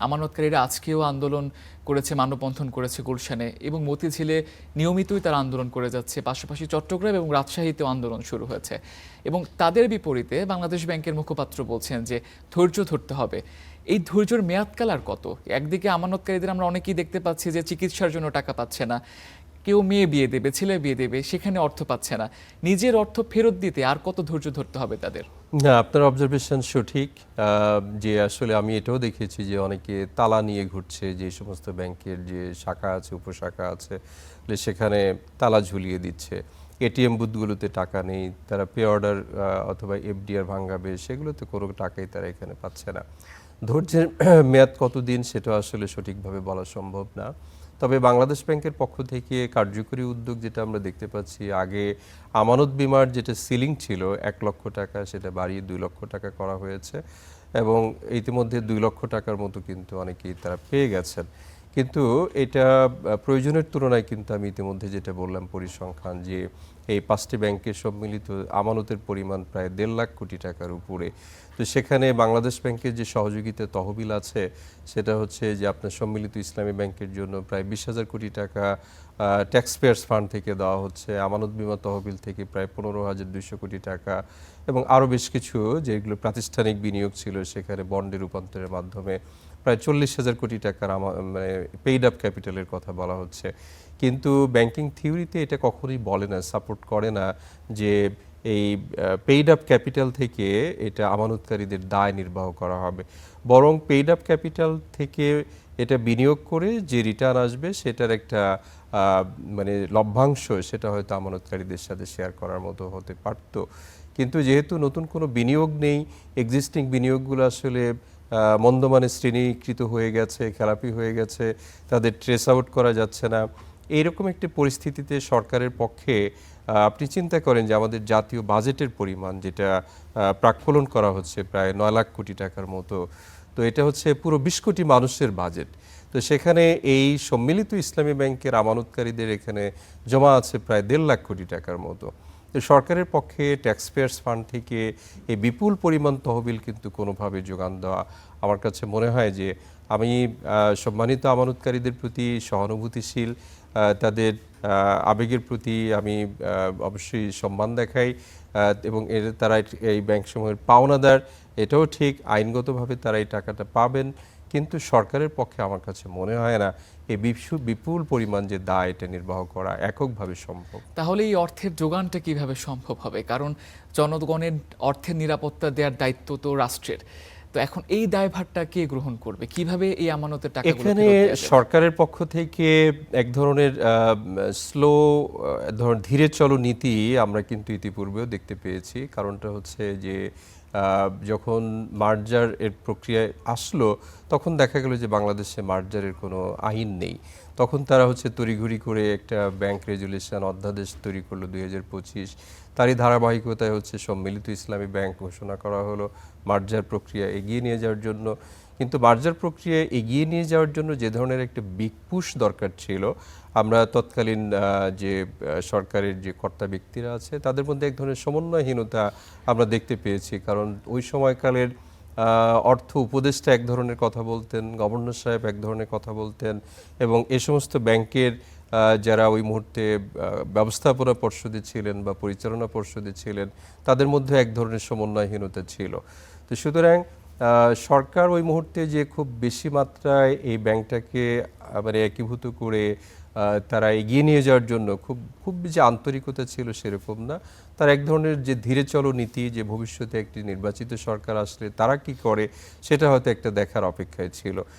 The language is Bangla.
আমানতকারীরা আজকেও আন্দোলন করেছে, মানববন্ধন করেছে গুলশানে এবং মতিঝিলে নিয়মিতই তারা আন্দোলন করে যাচ্ছে। পাশাপাশি চট্টগ্রাম এবং রাজশাহীতেও আন্দোলন শুরু হয়েছে এবং তাদের বিপরীতে বাংলাদেশ ব্যাংকের মুখপাত্র বলছেন যে ধৈর্য ধরতে হবে। এই ধৈর্যের মেয়াদকাল আর কত? একদিকে আমানতকারীদের আমরা অনেকেই দেখতে পাচ্ছি যে চিকিৎসার জন্য টাকা পাচ্ছে না, কেউ মেয়ে বিয়ে দেবে, ছেলে বিয়ে দেবে, সেখানে অর্থ পাচ্ছে না। নিজের অর্থ ফেরত দিতে আর কত ধৈর্য ধরতে হবে তাদের? না, আপনার অবজারভেশন সঠিক। যে আসলে আমি এটাও দেখেছি যে অনেকে তালা নিয়ে ঘুরছে, যে সমস্ত ব্যাংকের যে শাখা আছে, উপশাখা আছে, সেখানে তালা ঝুলিয়ে দিচ্ছে। এটিএম বুথগুলোতে টাকা নেই, তারা পে অর্ডার অথবা এফডিআর ভাঙাবে, সেগুলোতে কোনো টাকাই তারা এখানে পাচ্ছে না। ধৈর্যের মেয়াদ কতদিন সেটা আসলে সঠিকভাবে বলা সম্ভব না। তবে বাংলাদেশ ব্যাংকের পক্ষ থেকে কার্যকরী উদ্যোগ যেটা আমরা দেখতে পাচ্ছি, আগে আমানত বীমার যেটা সিলিং ছিল ১ লক্ষ টাকা, সেটা বাড়িয়ে ২ লক্ষ টাকা করা হয়েছে এবং ইতিমধ্যে ২ লক্ষ টাকার মতো কিন্তু অনেকেই তারা পেয়ে গেছেন। কিন্তু এটা প্রয়োজনের তুলনায় কিন্তু আমি ইতিমধ্যে যেটা বললাম পরিসংখ্যান, যে এই ৫টি ব্যাংকের সম্মিলিত আমানতের পরিমাণ প্রায় ১.৫ লাখ কোটি টাকার উপরে। তো সেখানে বাংলাদেশ ব্যাংকের যে সহযোগিতা তহবিল আছে, সেটা হচ্ছে যে আপনার সম্মিলিত ইসলামী ব্যাংকের জন্য প্রায় ২০,০০০ কোটি টাকা ট্যাক্স পেয়ার্স ফান্ড থেকে দেওয়া হচ্ছে, আমানত বীমা তহবিল থেকে প্রায় ১৫,২০০ কোটি টাকা এবং আরও বেশ কিছু যেগুলো প্রাতিষ্ঠানিক বিনিয়োগ ছিল সেখানে বন্ডে রূপান্তরের মাধ্যমে প্রায় ৪০,০০০ কোটি টাকার মানে পেইড আপ ক্যাপিটালের কথা বলা হচ্ছে। কিন্তু ব্যাংকিং থিওরিতে এটা কখনোই বলে না, সাপোর্ট করে না যে এই পেইড আপ ক্যাপিটাল থেকে এটা আমানতকারীদের দায় নির্বাহ করা হবে। বরং পেইড আপ ক্যাপিটাল থেকে এটা বিনিয়োগ করে যে রিটার্ন আসবে সেটার একটা মানে লভ্যাংশ, সেটা হয়তো আমানতকারীদের সাথে শেয়ার করার মতো হতে পারত। কিন্তু যেহেতু নতুন কোনো বিনিয়োগ নেই, এক্সিস্টিং বিনিয়োগগুলো আসলে মন্দমানের শ্রেণীকৃত হয়ে গেছে, খেলাপি হয়ে গেছে, তাদের ট্রেস আউট করা যাচ্ছে না। এইরকম একটি পরিস্থিতিতে সরকারের পক্ষে আপনি চিন্তা করেন যে আমাদের জাতীয় বাজেটের পরিমাণ যেটা প্রাক্কলন করা হচ্ছে প্রায় ৯ লাখ কোটি টাকার মতো, তো এটা হচ্ছে পুরো ২০ কোটি মানুষের বাজেট। তো সেখানে এই সম্মিলিত ইসলামী ব্যাংকের আমানতকারীদের এখানে জমা আছে প্রায় ১.৫ লাখ কোটি টাকার মতো। তো সরকারের পক্ষে ট্যাক্স পেয়ার্স ফান্ড থেকে এই বিপুল পরিমাণ তহবিল কিন্তু কোনোভাবে যোগান দেওয়া, আমার কাছে মনে হয় যে আমি সম্মানিত আমানতকারীদের প্রতি সহানুভূতিশীল, তাদের আবেগের প্রতি আমি অবশ্যই সম্মান দেখাই এবং তারা এই ব্যাংকসমূহের পাওনাদার, এটাও ঠিক, আইনগতভাবে তারা এই টাকাটা পাবেন। কিন্তু সরকারের পক্ষে আমার কাছে মনে হয় না এই বিপুল পরিমাণ যে দায় এটা নির্বাহ করা এককভাবে সম্ভব। তাহলে এই অর্থের যোগানটা কিভাবে সম্ভব হবে? কারণ জনগণের অর্থের নিরাপত্তা দেওয়ার দায়িত্ব তো রাষ্ট্রের। তো এখন এই দায়ভারটা কে গ্রহণ করবে? কিভাবে এই আমানতের টাকাগুলো এখানে ফেরত দেয়া যাবে? সরকারের পক্ষ থেকে এক ধরনের স্লো, ধীরে চলো নীতি আমরা কিন্তু ইতিপূর্বেও দেখতে পেয়েছি। কারণটা হচ্ছে যে যখন মার্জার এর প্রক্রিয়ায় আসলো, তখন দেখা গেল যে বাংলাদেশে মার্জারের কোনো আইন নেই। তখন তারা হচ্ছে তড়িঘড়ি করে একটা ব্যাংক রেজুলেশন অধ্যাদেশ তৈরি করলো ২০২৫। তারই ধারাবাহিকতায় হচ্ছে সম্মিলিত ইসলামী ব্যাংক ঘোষণা করা হলো মার্জার প্রক্রিয়া এগিয়ে নিয়ে যাওয়ার জন্য। কিন্তু মার্জার প্রক্রিয়া এগিয়ে নিয়ে যাওয়ার জন্য যে ধরনের একটা বিগ পুশ দরকার ছিল, আমরা তৎকালীন যে সরকারের যে কর্তা ব্যক্তিরা আছে তাদের মধ্যে এক ধরনের সমন্বয়হীনতা আমরা দেখতে পেয়েছি। কারণ ওই সময়কালের অর্থ উপদেষ্টা এক ধরনের কথা বলতেন, গভর্নর সাহেব এক ধরনের কথা বলতেন এবং এ সমস্ত ব্যাংকের যারা ওই মুহূর্তে ব্যবস্থাপনা পর্ষদে ছিলেন বা পরিচালনা পর্ষদে ছিলেন, তাদের মধ্যে এক ধরনের সমন্বয়হীনতা ছিল। তো সুতরাং সরকার ওই মুহূর্তে যে খুব বেশি মাত্রায় এই ব্যাংকটাকে মানে একীভূত করে তারা এগিয়ে নিয়ে যাওয়ার জন্য খুব যে আন্তরিকতা ছিল সেরকম না। তার এক ধরনের যে ধীরে চলো নীতি, যে ভবিষ্যতে একটি নির্বাচিত সরকার আসলে তারা কি করে সেটা হয়তো একটা দেখার অপেক্ষায় ছিল।